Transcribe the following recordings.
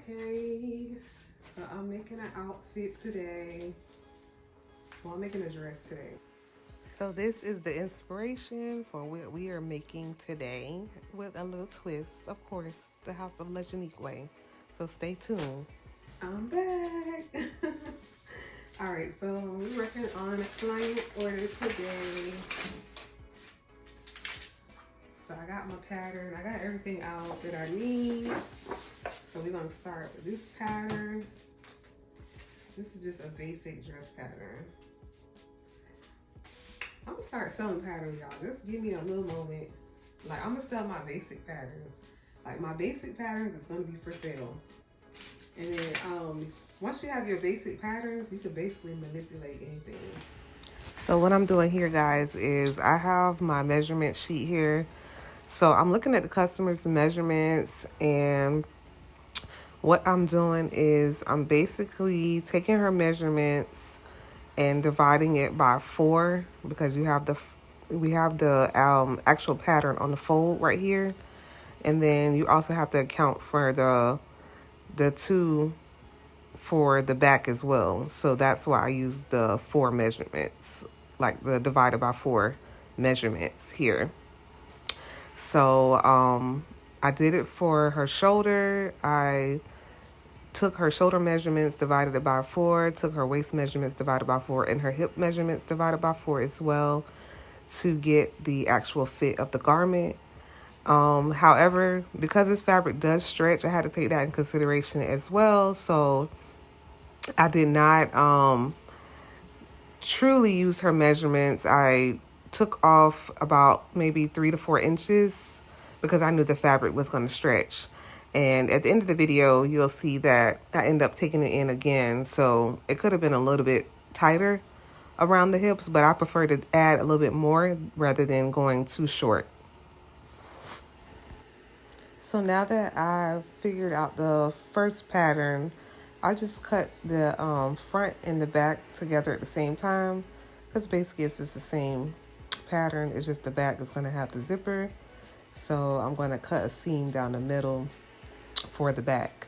Okay, so I'm making an outfit today. Well, I'm making a dress today. So this is the inspiration for what we are making today with a little twist. Of course, the House of Lejanique. So stay tuned. I'm back. All right, so we're working on a client order today. So I got my pattern. I got everything out that I need. So we're gonna start with this pattern. This is just a basic dress pattern. I'm gonna start selling patterns, y'all. Just give me a little moment. Like, I'm gonna sell my basic patterns. Like, my basic patterns is gonna be for sale. And then once you have your basic patterns, you can basically manipulate anything. So what I'm doing here, guys, is I have my measurement sheet here. So I'm looking at the customer's measurements, and what I'm doing is I'm basically taking her measurements and dividing it by 4, because we have the actual pattern on the fold right here, and then you also have to account for the 2 for the back as well. So that's why I use the 4 measurements, like the divided by 4 measurements here. So I did it for her shoulder. I took her shoulder measurements, divided it by 4, took her waist measurements, divided by 4, and her hip measurements, divided by 4 as well, to get the actual fit of the garment. However, because this fabric does stretch, I had to take that in consideration as well. So I did not truly use her measurements. I took off about maybe 3 to 4 inches because I knew the fabric was going to stretch. And at the end of the video, you'll see that I end up taking it in again. So it could have been a little bit tighter around the hips, but I prefer to add a little bit more rather than going too short. So now that I've figured out the first pattern, I just cut the front and the back together at the same time, because basically it's just the same pattern. It's just the back is going to have the zipper. So I'm going to cut a seam down the middle for the back.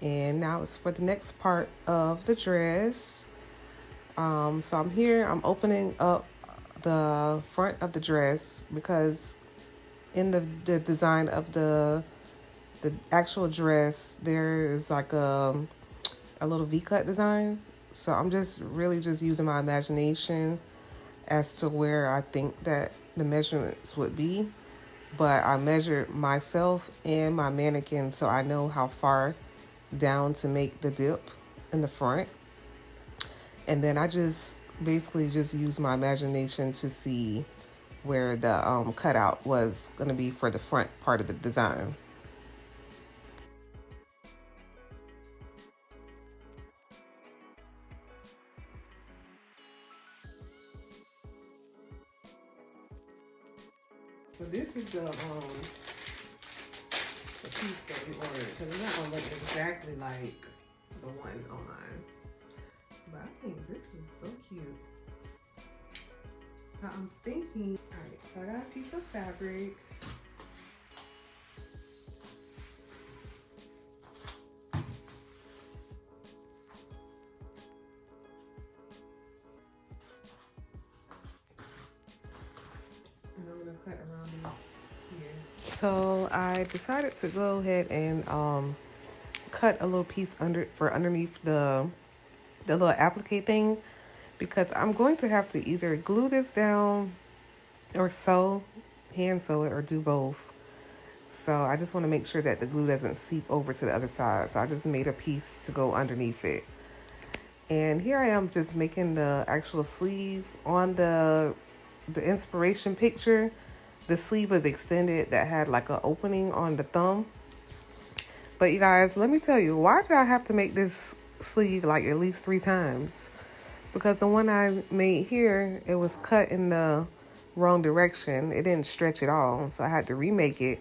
And now it's for the next part of the dress. So I'm opening up the front of the dress, because in the design of the actual dress, there is like a little V-cut design. So I'm just using my imagination as to where I think that the measurements would be. But I measured myself and my mannequin, so I know how far down to make the dip in the front. And then I just basically just use my imagination to see where the cutout was going to be for the front part of the design. So this is the piece that we ordered, because it's not going to look exactly like the one online. But I think this is so cute. So I'm thinking, alright, so I got a piece of fabric. And I'm going to cut around here. So I decided to go ahead and cut a little piece underneath the little applique thing, because I'm going to have to either glue this down or hand sew it, or do both. So I just want to make sure that the glue doesn't seep over to the other side. So I just made a piece to go underneath it. And here I am just making the actual sleeve. On the inspiration picture, the sleeve was extended, that had like an opening on the thumb. But you guys, let me tell you, why did I have to make this sleeve like at least 3 times? Because the one I made here, it was cut in the wrong direction. It didn't stretch at all, so I had to remake it.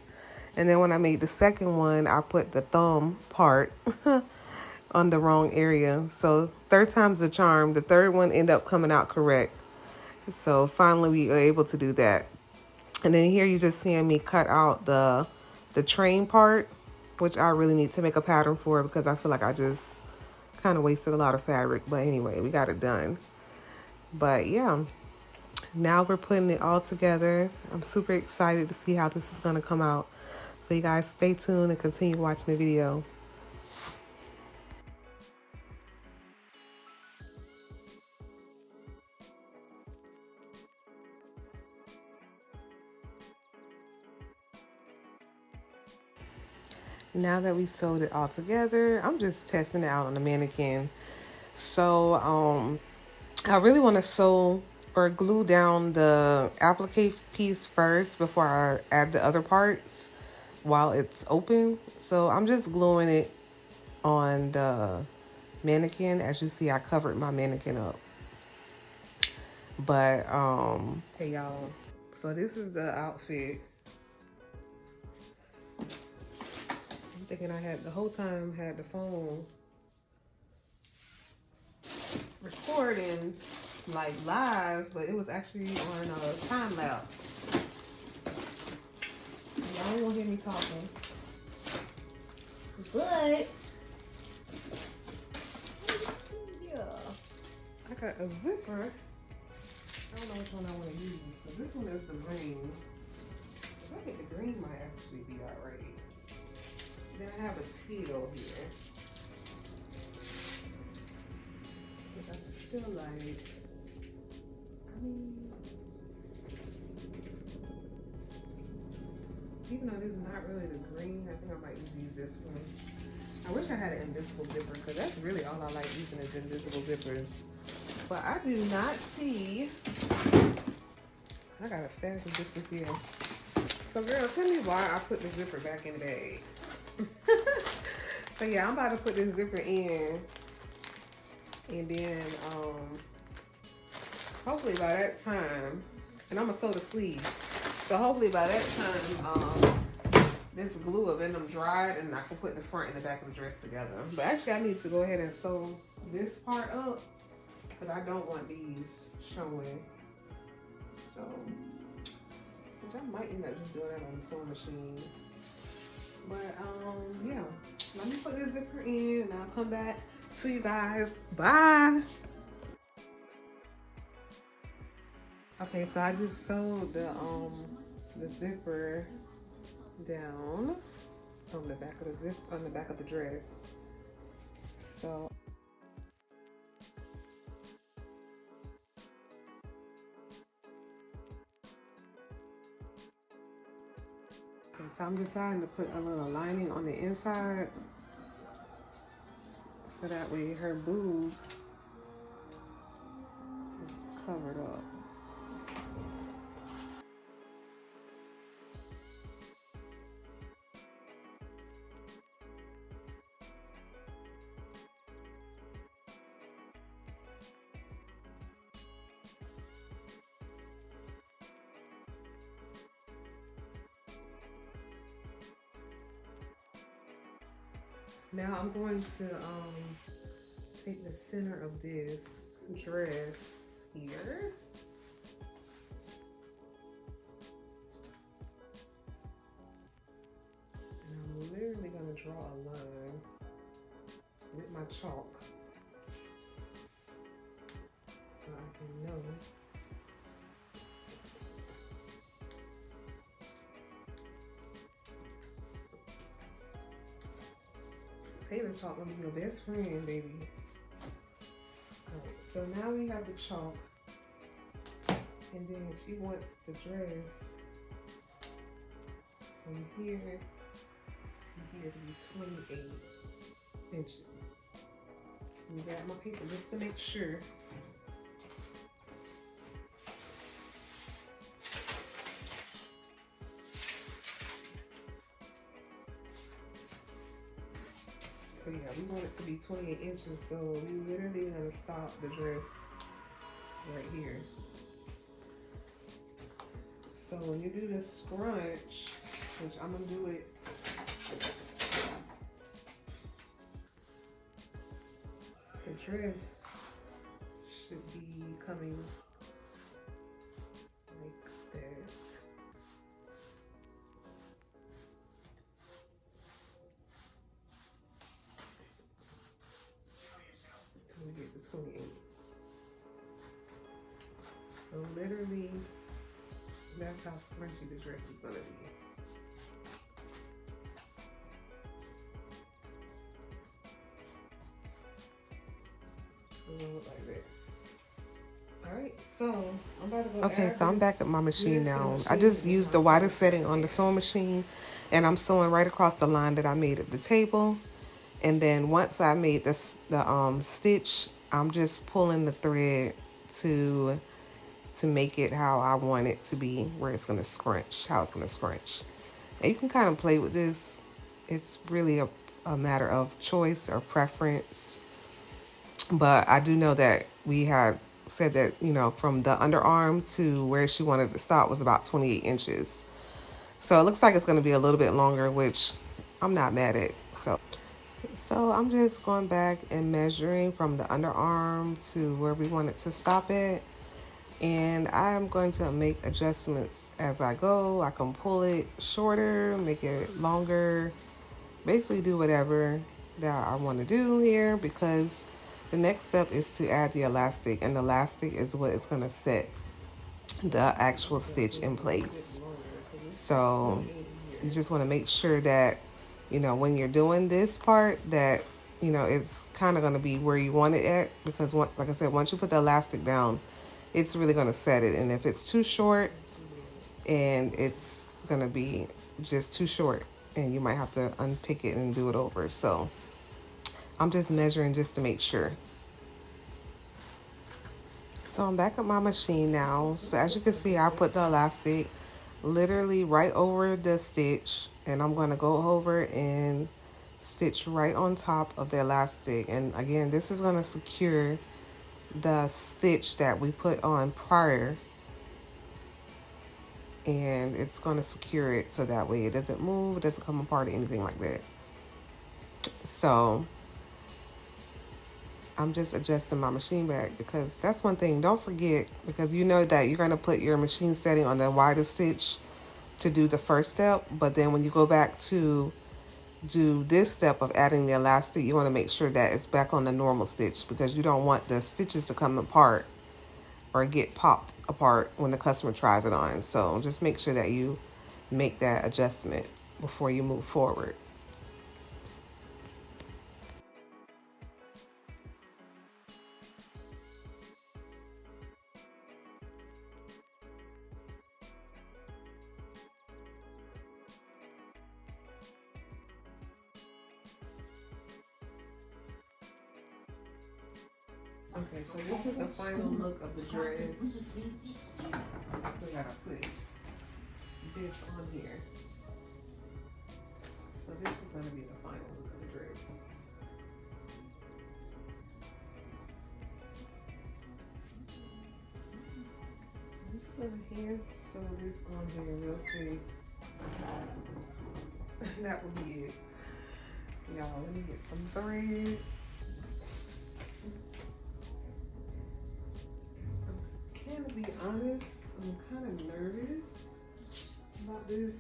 And then when I made the second one, I put the thumb part on the wrong area. So 3rd time's the charm. The 3rd one ended up coming out correct. So finally we were able to do that. And then here you're just seeing me cut out the train part. which I really need to make a pattern for because I feel like I just kind of wasted a lot of fabric. But anyway, we got it done. But yeah, now we're putting it all together. I'm super excited to see how this is going to come out. So you guys stay tuned and continue watching the video. Now that we sewed it all together, I'm just testing it out on the mannequin. So I really want to sew or glue down the applique piece first before I add the other parts while it's open. So I'm just gluing it on the mannequin. As you see, I covered my mannequin up. But hey y'all, so this is the outfit. I'm thinking I had the whole time had the phone recording like live, but it was actually on a time lapse. Y'all won't hear me talking, but yeah, I got a zipper. I don't know which one I want to use. So this one is the green. I think the green might actually be alright. Then I have a teal here, which I feel like, I mean, even though this is not really the green, I think I might just use this one. I wish I had an invisible zipper because that's really all I like using is invisible zippers. But I do not see, I got a stash of zippers here. So girl, tell me why I put the zipper back in the bag. So yeah, I'm about to put this zipper in. And then hopefully by that time, and I'm gonna sew the sleeve. So hopefully by that time, this glue will been dried and I can put the front and the back of the dress together. But actually I need to go ahead and sew this part up because I don't want these showing. So, which I might end up just doing that on the sewing machine. But yeah, let me put this zipper in and I'll come back to you guys. Bye. Okay, so I just sewed the zipper down on the back of the back of the dress. So okay, so I'm deciding to put a little lining on the inside so that way her boob is covered up. Now I'm going to take the center of this dress here. And I'm literally going to draw a line with my chalk so I can know. Taylor chalk gonna be your best friend, baby. Alright, so now we have the chalk. And then she wants the dress from here to here to be 28 inches. And grab my paper just to make sure. So yeah, we want it to be 28 inches, so we literally gonna stop the dress right here. So when you do this scrunch, which I'm gonna do it, the dress should be coming like this. how scrunchy the dress is gonna be. Like that. Alright, so I'm about to go. Okay, so I'm back at my machine now. I just used the widest setting on the sewing machine, and I'm sewing right across the line that I made at the table. And then once I made the stitch, I'm just pulling the thread to make it how I want it to be, where it's gonna scrunch, how it's gonna scrunch. And you can kind of play with this. It's really a matter of choice or preference. But I do know that we had said that, you know, from the underarm to where she wanted to stop was about 28 inches. So it looks like it's going to be a little bit longer, which I'm not mad at. So I'm just going back and measuring from the underarm to where we want it to stop at. And I'm going to make adjustments as I go. I can pull it shorter, make it longer, basically do whatever that I want to do here, because the next step is to add the elastic, and the elastic is what is going to set the actual stitch in place. So you just want to make sure that, you know, when you're doing this part, that, you know, it's kind of going to be where you want it at, because like I said, once you put the elastic down, it's really going to set it. And if it's too short, and it's going to be just too short, and you might have to unpick it and do it over. So I'm just measuring just to make sure. So I'm back at my machine now. So as you can see, I put the elastic literally right over the stitch, and I'm going to go over and stitch right on top of the elastic. And again, this is going to secure the stitch that we put on prior, and it's going to secure it so that way it doesn't move, it doesn't come apart or anything like that. So I'm just adjusting my machine back, because that's one thing. Don't forget, because you know that you're going to put your machine setting on the widest stitch to do the first step. But then when you go back to do this step of adding the elastic, you want to make sure that it's back on the normal stitch, because you don't want the stitches to come apart or get popped apart when the customer tries it on. So just make sure that you make that adjustment before you move forward. Okay, so this is the final look of the dress. We gotta put this on here. So this is gonna be the final look of the dress. Put the hands, so this on here real quick. That will be it. Y'all, let me get some thread. To be honest, I'm kind of nervous about this,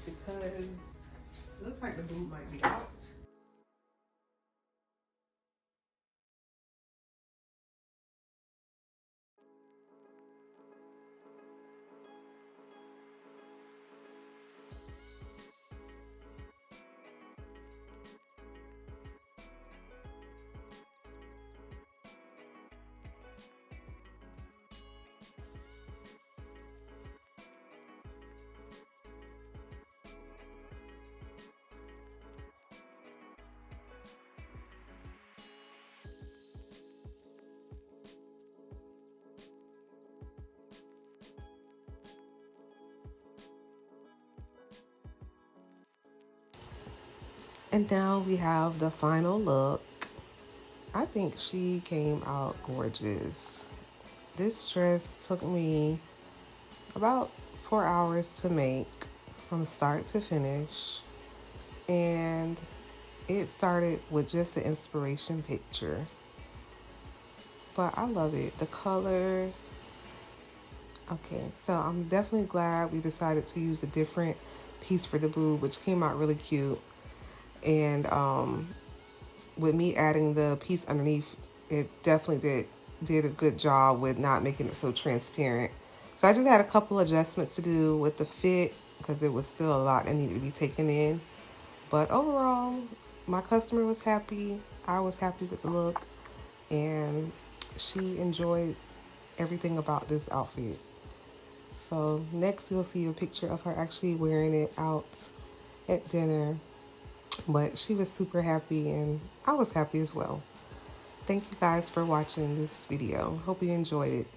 because it looks like the boob might be out. And now we have the final look. I think she came out gorgeous. This dress took me about 4 hours to make from start to finish. And it started with just an inspiration picture. But I love it. The color. Okay, so I'm definitely glad we decided to use a different piece for the boob, which came out really cute. And with me adding the piece underneath, it definitely did a good job with not making it so transparent. So I just had a couple adjustments to do with the fit because it was still a lot that needed to be taken in. But overall, my customer was happy. I was happy with the look, and she enjoyed everything about this outfit. So next you'll see a picture of her actually wearing it out at dinner. But she was super happy and I was happy as well. Thank you guys for watching this video. Hope you enjoyed it.